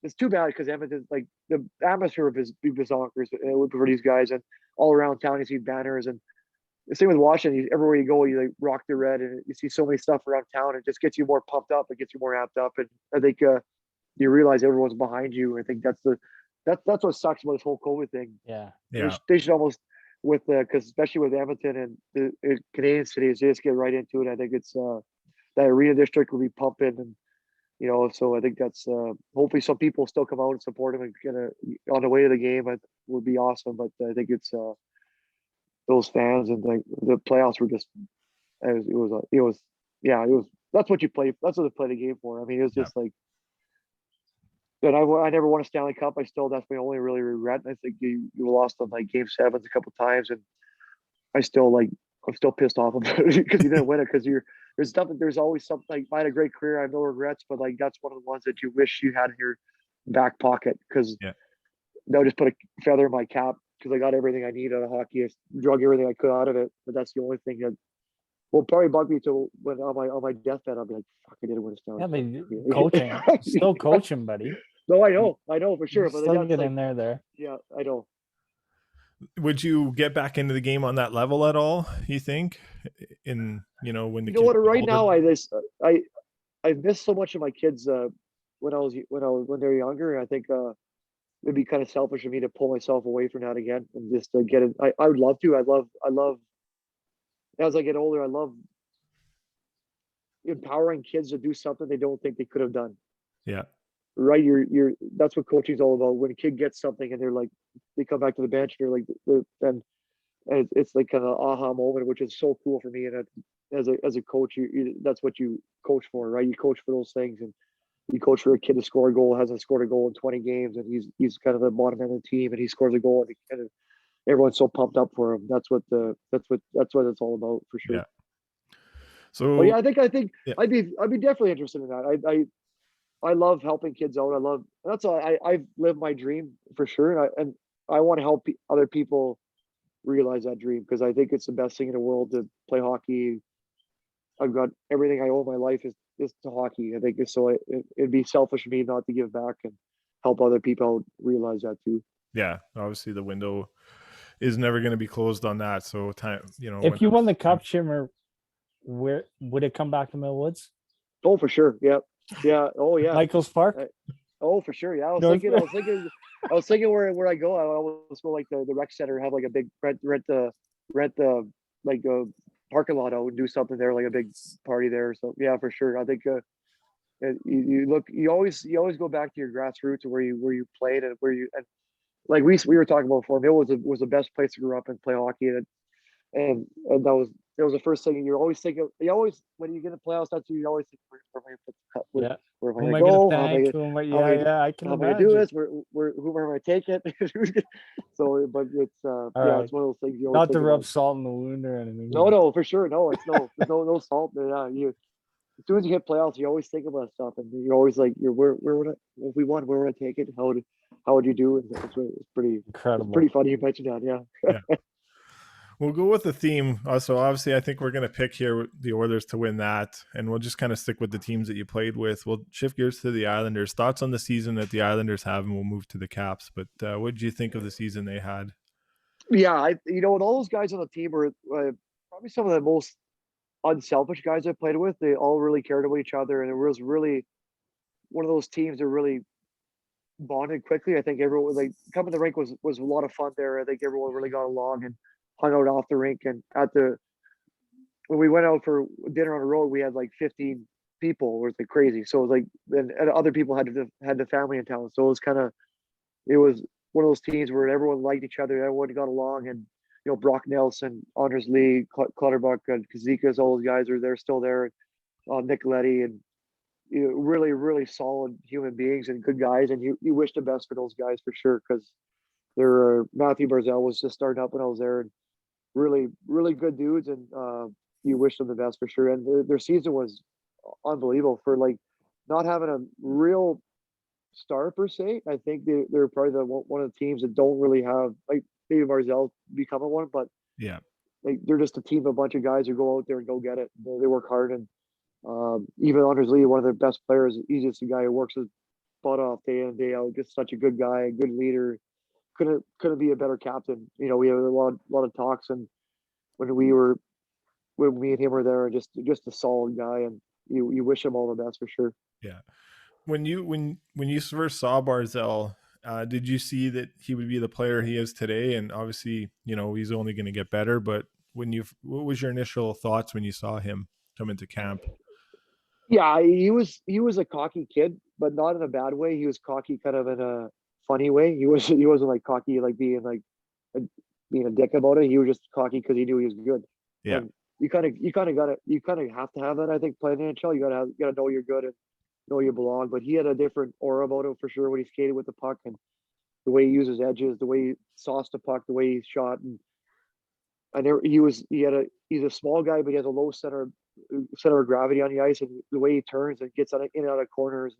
It's too bad because Edmonton, like the atmosphere of his bonkers for these guys, and all around town you see banners, and the same with Washington. Everywhere you go, you like rock the red, and you see so many stuff around town. It just gets you more pumped up. It gets you more amped up, and I think you realize everyone's behind you. I think that's what sucks about this whole COVID thing. Yeah. They should almost because especially with Edmonton and the Canadian cities, they just get right into it. I think it's that arena district will be pumping, and so I think that's hopefully some people still come out and support him and on the way to the game. It would be awesome, but I think it's those fans, and like the playoffs were just that's what you play. That's what they play the game for. I mean, it was Yeah. just like. And I never won a Stanley Cup. That's my only really regret. I think you lost on like game sevens a couple times, and I'm still pissed off about it because you didn't win it. Because there's always something. Like, I had a great career. I have no regrets, but like that's one of the ones that you wish you had in your back pocket, because Yeah. that would just put a feather in my cap, because I got everything I need out of hockey. I drug everything I could out of it, but that's the only thing that will probably bug me till when on my deathbed. I'll be like, "Fuck, I didn't win a Stanley Yeah, Cup." but coaching, still coaching, buddy. No, I know for sure, but Still that's get like, in there. yeah, I know. Would you get back into the game on that level at all, you think? In, when the You know kids what? get Right older? now, I miss so much of my kids when they're younger. I think it'd be kind of selfish of me to pull myself away from that again and just to get it. I would love to. I love as I get older. I love empowering kids to do something they don't think they could have done. Yeah. Right? That's what coaching's all about. When a kid gets something and they're like, they come back to the bench and they're like, and it's like kind of aha moment, which is so cool for me. And as a coach, that's what you coach for, right? You coach for those things, and you coach for a kid to score a goal, hasn't scored a goal in 20 games, and he's kind of the bottom end of the team, and he scores a goal, and everyone's so pumped up for him. That's what it's all about, for sure. Yeah. So, but yeah, I think yeah. I'd be definitely interested in that. I love helping kids out. That's all. I've lived my dream for sure, and I want to help other people realize that dream, because I think it's the best thing in the world to play hockey. I've got everything I owe my life is to hockey. I think so. It'd be selfish of me not to give back and help other people realize that too. Yeah, obviously the window is never going to be closed on that. So time, If you won the cup, Chimera, where would it come back to Millwoods? Oh, for sure. Yeah. Oh, yeah. Michael's Park. Oh, for sure. Yeah. I was thinking where I go. I always go like the rec center, have like a big rent the like a parking lot out and do something there, like a big party there. So yeah, for sure. I think you always go back to your grassroots, where you played, and and like we were talking about before. Mill was the best place to grow up and play hockey, and that was the first thing. You're always thinking. When you get to playoffs, that's what you always think. Where am I going to put the cup? Yeah. Where am Who am I I going going to to thank? I can how am I imagine. gonna do this? Who am I gonna take it? So, but it's right. it's one of those things. You Not to rub salt in the wound or anything. No, for sure. No, it's there's no salt. Yeah, as soon as you hit playoffs, you always think about stuff, and you're always like, where would if we won, where would I take it? How would you do it? It's pretty incredible. It's pretty funny you mentioned that. Yeah. We'll go with the theme. So obviously, I think we're going to pick here the Oilers to win that, and we'll just kind of stick with the teams that you played with. We'll shift gears to the Islanders. Thoughts on the season that the Islanders have, and we'll move to the Caps. But what did you think of the season they had? Yeah, with all those guys on the team were probably some of the most unselfish guys I played with. They all really cared about each other, and it was really one of those teams that really bonded quickly. I think everyone, like, coming to the rink was a lot of fun there. I think everyone really got along and hung out off the rink, and when we went out for dinner on the road, we had like 15 people. It was like crazy. So it was like, and other people had the family in town. So it was one of those teams where everyone liked each other, everyone got along, and Brock Nelson, Anders Lee, Clutterbuck, and Kazikas, all those guys they're still there. Nicoletti, and really, really solid human beings and good guys, and you wish the best for those guys for sure, because Matthew Barzal was just starting up when I was there, and really, really good dudes, and you wish them the best for sure. And their season was unbelievable for like not having a real star per se. I think they're probably one of the teams that don't really have, like, maybe Barzal becoming one, but yeah, like they're just a team of a bunch of guys who go out there and go get it. They work hard, and even Anders Lee, one of their best players, he's just a guy who works his butt off day in and day out. Just such a good guy, a good leader. Couldn't be a better captain. We have a lot of talks, and when me and him were there, just a solid guy, and you wish him all the best for sure. Yeah. When you first saw Barzal, did you see that he would be the player he is today? And obviously, he's only going to get better. But what was your initial thoughts when you saw him come into camp? Yeah, he was a cocky kid, but not in a bad way. He was cocky kind of in a funny way. He wasn't like cocky, like being like being a dick about it. He was just cocky because he knew he was good. Yeah. And you kind of have to have that. I think playing in the NHL, you gotta know you're good and know you belong. But he had a different aura about him for sure when he skated with the puck and the way he used his edges, the way he sauced the puck, the way he shot, and he's a small guy, but he has a low center of gravity on the ice, and the way he turns and gets in and out of corners,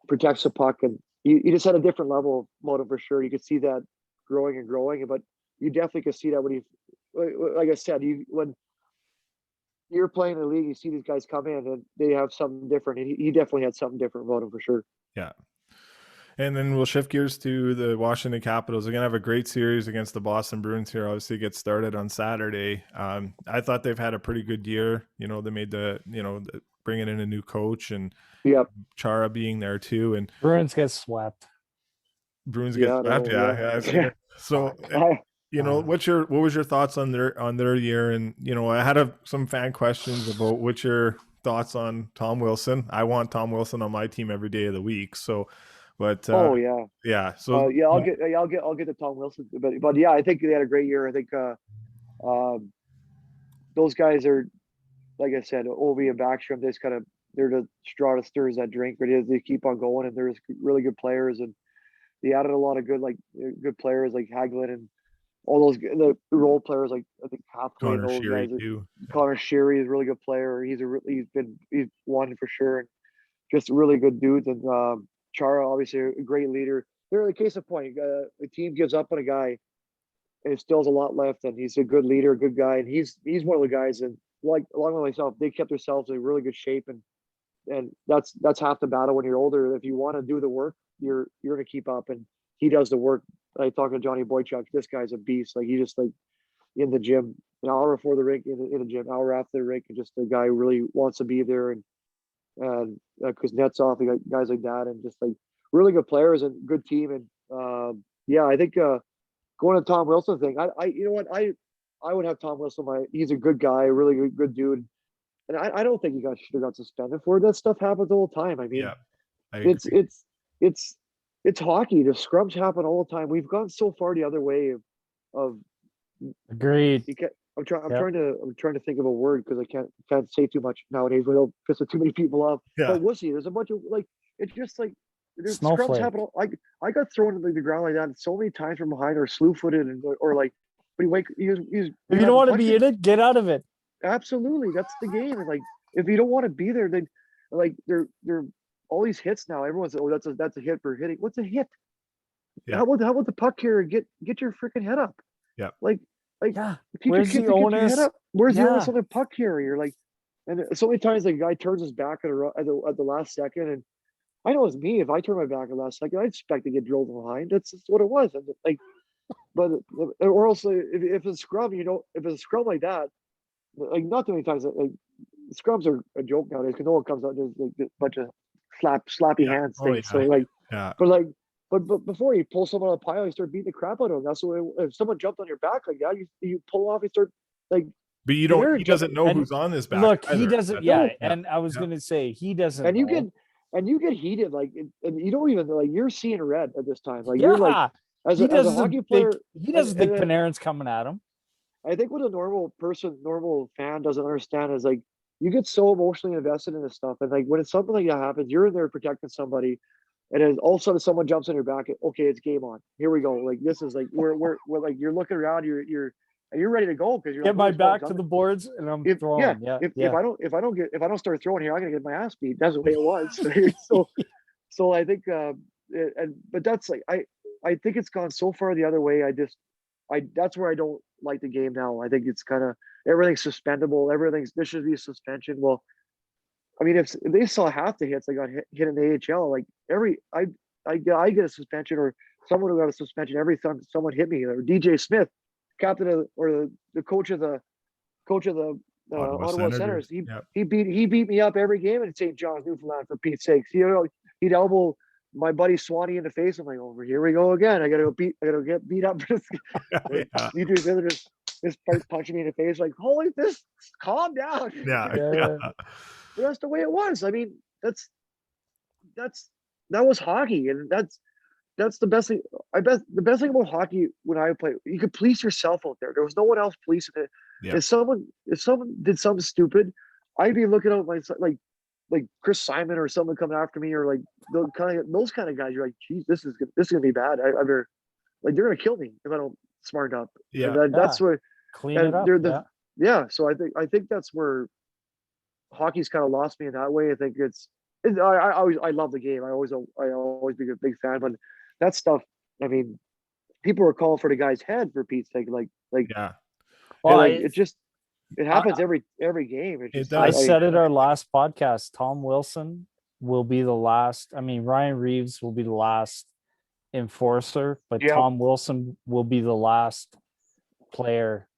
protects the puck, and he just had a different level of motive for sure. You could see that growing, but you definitely could see that when like I said, when you're playing in the league, you see these guys come in and they have something different, and he definitely had something different about him for sure. Yeah. And then we'll shift gears to the Washington Capitals. They're going to have a great series against the Boston Bruins here. Obviously, it gets started on Saturday. I thought they've had a pretty good year. They made bringing in a new coach and Chara being there too. And Bruins get swept. Yeah. So, what was your thoughts on their year? And, I had some fan questions about what's your thoughts on Tom Wilson. I want Tom Wilson on my team every day of the week. So, but So I'll get to Tom Wilson, but yeah, I think they had a great year. I think those guys are, like I said, Ovi and Backstrom. They're the straw that stirs that drink. But they keep on going, and there's really good players, and they added a lot of good players like Hagelin and all the role players like I think Hathaway and those guys. Connor Sheary is a really good player. He's won for sure, and just really good dudes. And Chara, obviously a great leader. They're the case in point. The team gives up on a guy, and it still has a lot left. And he's a good leader, a good guy, and he's one of the guys. And like along with myself, they kept themselves in really good shape, and that's half the battle when you're older. If you want to do the work, you're gonna keep up, and he does the work. I talked to Johnny Boychuk. This guy's a beast. Like he just like in the gym, an hour before the rink in the gym, hour after the rink, and just the guy who really wants to be there. And Kuznetsov, guys like that, and just like really good players and good team. And I think going to Tom Wilson thing, I would have Tom Wilson. He's a good guy, a really good dude, and I don't think should have got suspended for it. That stuff happens all the time. I mean, it's hockey. The scrums happen all the time. We've gone so far the other way of agreed. I'm trying to think of a word because I can't say too much nowadays without pissing too many people off. Yeah. But wussy, there's a bunch of it's just like there's Snowflake. scrums happen. I got thrown into the ground like that so many times from behind, or slew-footed, or like. But he's if you don't want to be in it, get out of it. Absolutely, that's the game. And like if you don't want to be there, then like they're all these hits now. Everyone's that's a hit for hitting. What's a hit? Yeah. How about the puck carrier get your freaking head up? Yeah. Where's the onus? Where's the onus on the puck carrier? Like, and so many times the guy turns his back at the last second, and I know it's me. If I turn my back at the last second, I expect to get drilled behind. That's what it was. And like, but or else if it's a scrum, if it's a scrum like that, like not too many times. Like scrums are a joke nowadays because no one comes out and there's like a bunch of slappy hands things. So like, But before you pull someone on a pile, you start beating the crap out of them. That's what if someone jumped on your back like that, you pull off, you start like. But he doesn't know who's on his back. Look, he doesn't. And I was gonna say he doesn't. And you get heated, like, and you don't even like you're seeing red at this time. Like you're like as a hockey player, he doesn't think Panarin's coming at him. I think what a normal fan doesn't understand is like you get so emotionally invested in this stuff, and like when it's something like that happens, you're in there protecting somebody. And then all of a sudden someone jumps on your back. Okay, it's game on. Here we go. Like this is like we're like you're looking around. You're ready to go because you're get my back to the boards and I'm throwing. If I don't start throwing here, I'm gonna get my ass beat. That's the way it was. so I think but that's like I think it's gone so far the other way. That's where I don't like the game now. I think it's kind of everything's suspendable. There should be a suspension. Well. I mean, if they saw half the hits I got hit in the AHL, like I get a suspension, or someone who got a suspension every time someone hit me, or DJ Smith, captain or the coach of the Ottawa Senators. He beat me up every game in St. John's, Newfoundland, for Pete's sakes. He'd elbow my buddy Swanee in the face. I'm like, oh, here we go again. I gotta get beat up. You do just start punching me in the face, like, holy this, calm down. Yeah. But that's the way it was. I mean, that was hockey, and that's the best thing. I bet the best thing about hockey when I play, you could police yourself out there. There was no one else policing it. Yeah. If someone did something stupid, I'd be looking out like Chris Simon or someone coming after me, or like those kind of guys. You're like, geez, this is gonna be bad. I better, like, they're gonna kill me if I don't smart up. Yeah. And that's where Clean it up. yeah. So I think that's where hockey's kind of lost me in that way. I think I love the game. I always be a big fan, but that stuff. I mean, people were calling for the guy's head, for Pete's sake. Yeah. Well, it happens every game. It just, I said it our last podcast. Tom Wilson will be the last. I mean, Ryan Reeves will be the last enforcer, but Yeah. Tom Wilson will be the last player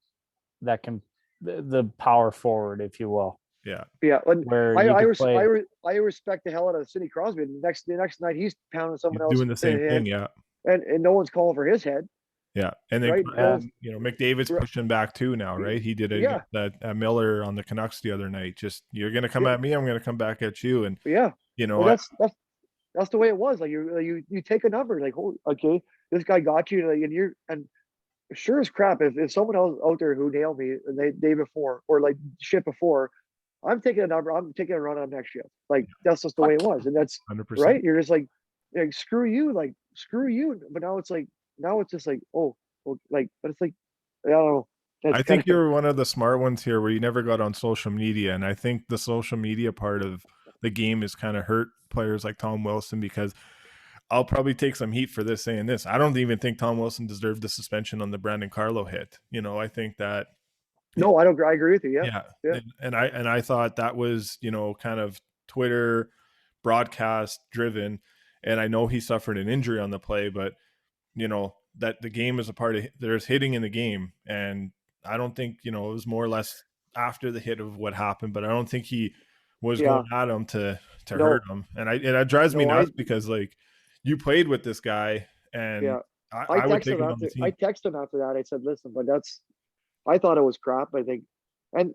that can the power forward, if you will. Yeah. Yeah. And Where I you respect the hell out of Sidney Crosby. The next night he's pounding someone He's else doing the same in the thing. head, Yeah. and no one's calling for his head. Yeah. And then, Right. McDavid's Right. pushing back too now, right? He did Yeah. that Miller on the Canucks the other night. Just, you're going to come at me, I'm going to come back at you. And, Yeah. well, That's the way it was. Like you take a number, like, oh, okay, this guy got you, like, and sure as crap, if someone else out there who nailed me the day before, or like shit before, I'm taking a number, I'm taking a run on next shift. Like, that's just the way it was. And that's 100%. right. You're just like screw you. But now it's just like, oh, well, like, but it's like, I don't know. I think you're one of the smart ones here where you never got on social media. And I think the social media part of the game is kind of hurt players like Tom Wilson, because I'll probably take some heat for this saying this. I don't even think Tom Wilson deserved the suspension on the Brandon Carlo hit. I think that. No, I don't. I agree with you. Yeah. And I thought that was, kind of Twitter broadcast driven. And I know he suffered an injury on the play, but that the game is a part of, there's hitting in the game. And I don't think, it was more or less after the hit of what happened, but I don't think he was going at him to hurt him. And it drives me nuts because, like, you played with this guy, and I would take him on the team. I texted him after that. I said, listen, but I thought it was crap, I think. And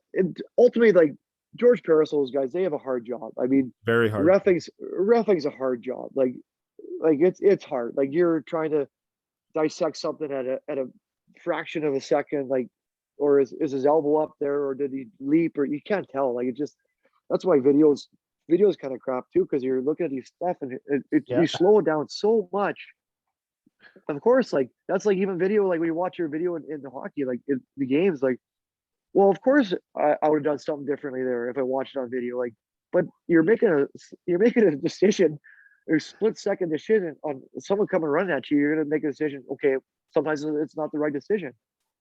ultimately, like, George Parasol's guys, they have a hard job. I mean, very hard. Reffing's a hard job. Like it's hard. Like, you're trying to dissect something at a fraction of a second, like, or is his elbow up there, or did he leap, or you can't tell. Like, that's why videos kind of crap too, because you're looking at these stuff and you slow it down so much. Of course, like, that's like even video, like, when you watch your video in the hockey, like, in the games, like, well, of course I would have done something differently there if I watched it on video, like, but you're making a decision, a split second decision on someone coming running at you. You're going to make a decision. Okay, sometimes it's not the right decision.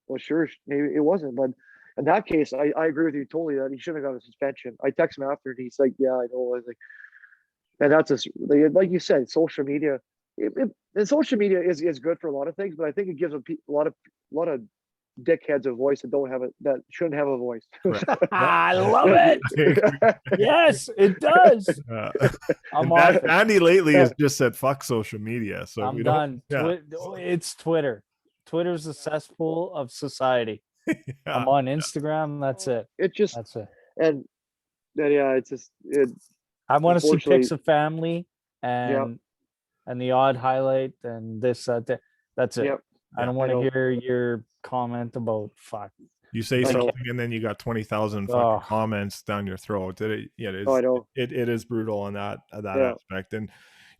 Well, sure, maybe it wasn't, but in that case, I agree with you totally that he shouldn't have got a suspension. I text him after, and he's like, "Yeah, I know." I was like, and that's just, like you said, social media. And social media is good for a lot of things, but I think it gives a lot of dickheads a voice that shouldn't have a voice. I love it. Yes, it does. Andy lately has just said fuck social media, so I'm done. It's Twitter. Twitter's the cesspool of society. I'm on Instagram. That's it. That's it. And it's just I want to see pics of family and the odd highlight and this, that. That's it. Yep. I don't want to hear your comment about fuck. You say something and then you got 20,000 comments down your throat. It is brutal on that aspect. And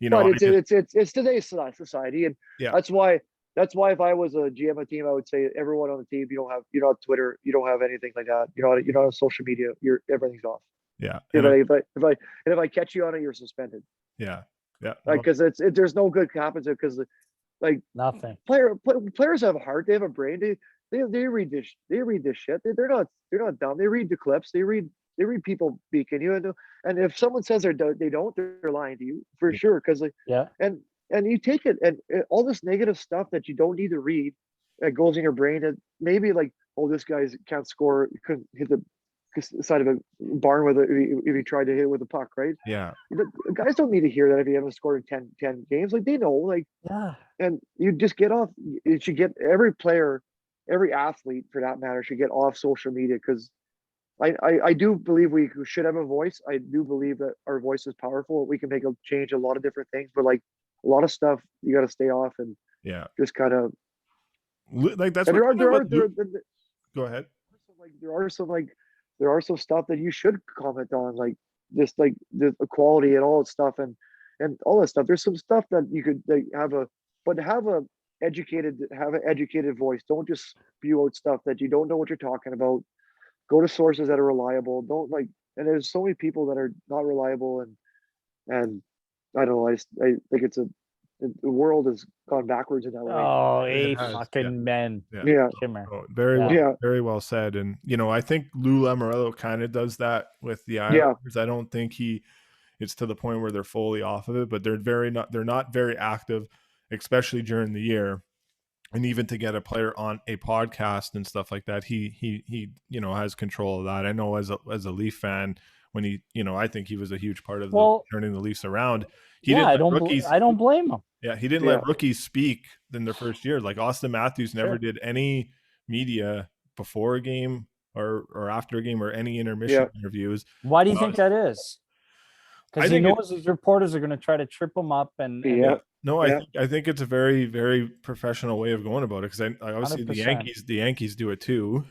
but it's today's society, and that's why if I was a GM of a team, I would say everyone on the team, you don't have Twitter, you don't have anything like that. You don't have social media. Everything's off. Yeah. If I catch you on it, you're suspended. Yeah. Yeah. Like, because there's no good happens, because, like, nothing. Players have a heart. They have a brain. They read this. They read this shit. They're not dumb. They read the clips. They read people beaking you. And if someone says they don't, they're lying to you for sure. Because and you take it, and all this negative stuff that you don't need to read, that goes in your brain, and maybe like, oh, this guy can't score. He couldn't hit the side of a barn if he tried to hit it with a puck, right? Yeah. The guys don't need to hear that if he hasn't scored in 10 games. Like, they know, like, and you just get off. You should get every player, every athlete for that matter, should get off social media, because I do believe we should have a voice. I do believe that our voice is powerful. We can make a change a lot of different things, but, like, a lot of stuff you got to stay off and Yeah. just kind of. Like that's And what go ahead. There are some stuff that you should comment on, like just like the equality and all that stuff and all that stuff. There's some stuff that you could like, have an educated voice. Don't just spew out stuff that you don't know what you're talking about. Go to sources that are reliable. Don't like, and there's so many people that are not reliable and I don't know. I think the world has gone backwards in that way. Oh, It has, fucking men. Yeah. Chimera. Oh, very Yeah. well, Yeah. very well said. And I think Lou Lamoriello kind of does that with the Islanders. I don't think it's to the point where they're fully off of it, but they're not very active, especially during the year. And even to get a player on a podcast and stuff like that, he has control of that. I know as a Leaf fan, when I think he was a huge part of turning the Leafs around. I don't blame him. Yeah, he didn't let rookies speak in their first year. Like Austin Matthews never did any media before a game or after a game or any intermission interviews. Why do you think that is? Because he knows his reporters are going to try to trip him up and No, I think it's a very, very professional way of going about it. Because obviously 100%. the Yankees do it too.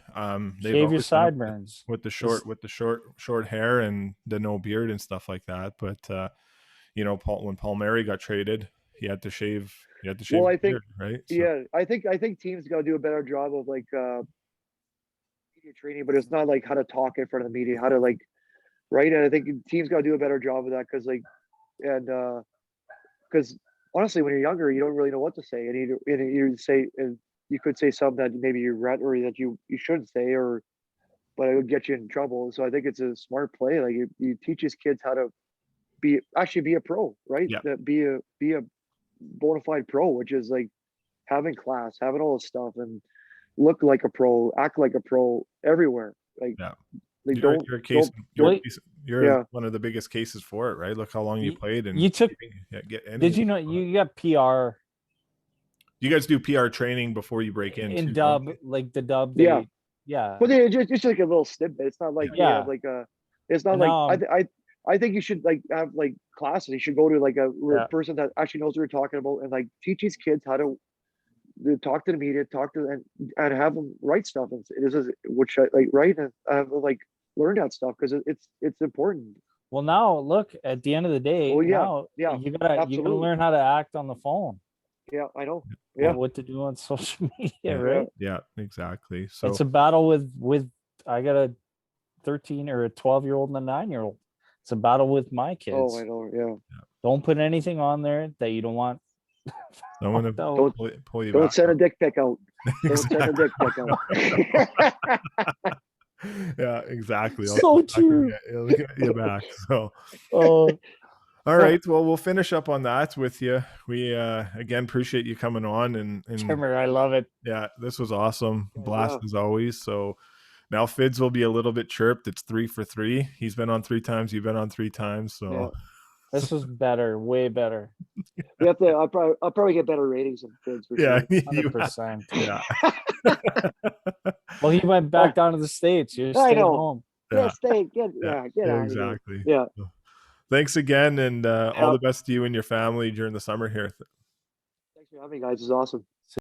Shave your sideburns with the short hair and the no beard and stuff like that. But when Palmieri got traded, he had to shave. Well, I think beard, right? So. I think teams got to do a better job of like media training, but it's not like how to talk in front of the media, how to like. Right. And I think teams got to do a better job of that because honestly, when you're younger, you don't really know what to say. And you could say something that maybe you regret or that you shouldn't say, but it would get you in trouble. So I think it's a smart play. Like you teach his kids how to be a pro, right? Yeah. That be a bona fide pro, which is like having class, having all this stuff and look like a pro, act like a pro everywhere. Like, Like you're one of the biggest cases for it, right? Look how long you played and you took. Did you know you got PR? You guys do PR training before you break in dub, like the dub. Yeah. But it's just like a little snippet. It's not like you have like a. It's not like I think you should like have like classes. You should go to like a person that actually knows what you're talking about and like teach these kids how to talk to the media, and have them write stuff. And it is which I like write and have like learn that stuff because it's important. Well, now look at the end of the day. You gotta learn how to act on the phone. Yeah, I know. Yeah, what to do on social media, right? Yeah, exactly. So it's a battle with I got a 13 or a 12-year-old and a 9-year-old. It's a battle with my kids. Oh, I know. Yeah. Don't put anything on there that you don't want. Don't pull you. Don't send a dick pic out. Don't send a dick pic out. Yeah, exactly. So true. I'll get you back. So, all right. Well, we'll finish up on that with you. We again appreciate you coming on and Chimera, I love it. Yeah, this was awesome. Blast as always. So now Fids will be a little bit chirped. It's 3 for 3. He's been on 3 times. You've been on 3 times. So this was better, way better. We have to. I'll probably get better ratings than Fids. For sure. 100%. Yeah. Well, he went back down to the States. You're staying home. Get out exactly. Yeah. So, thanks again, and all the best to you and your family during the summer here. Thanks for having me, guys. It's awesome.